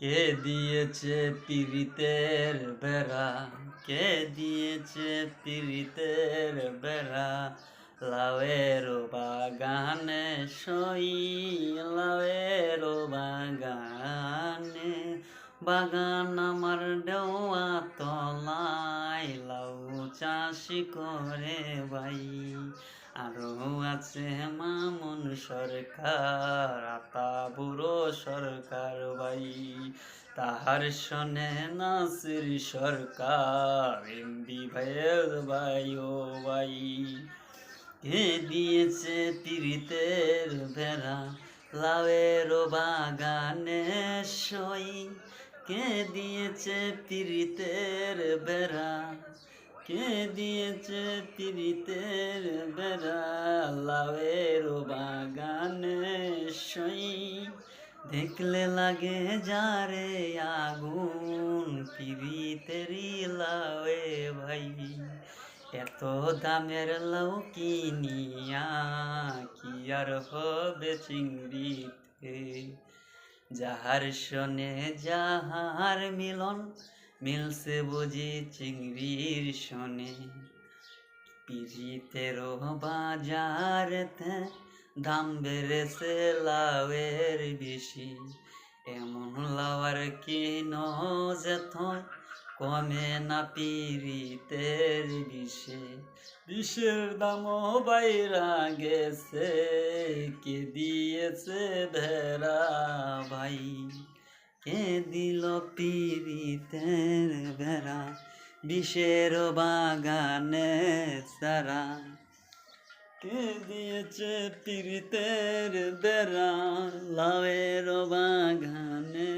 কে দিয়েছে পীড়িতের বেড়া, কে দিয়েছে পীড়িতের বেড়া, লাউয়ের বাগানে সই, লাউয়ের বাগানে, বাগান আমার দেওয়া তলায়, লাউ চাষি করে ভাই। আরো আছে মামুন সরকার, আতা বুড়ো সরকার ভাই, তাহার শোনে নাসির সরকার, এমবি ভাইয়ের ভাই ও ভাই। কে দিয়েছে পীড়িতের বেড়া, লাউয়ের বাগানে সই, কে দিয়েছে পীড়িতের বেড়া, কে দিয়েছে পীড়িতের বেড়া, লাউয়ের বাগানে সই, দেখলে লাগে যারে আগুন, পীড়িতেরই লাউয়ে ভাই। এত দামের লাউ কিনিয়া কি আর হবে চিংড়িতে, যাহার শোনে যাহার মিলন, মিলছে বুঝি চিংড়ির শোনে। পীড়িতেরও বাজারেতে দাম বেড়েছে লাউয়ের বেশি, এমন লাউয়ার কিন যেত কমে না পীড়িতের বিষে, বিষের দামও বাইরা গেছে, কে দিয়েছে ভেড়া ভাই, কে দিল পীড়িতের ভেড়া, বিষের বাগানে সারা, কে দিয়েছে পীড়িতের বেড়া, লাউয়ের বাগানে।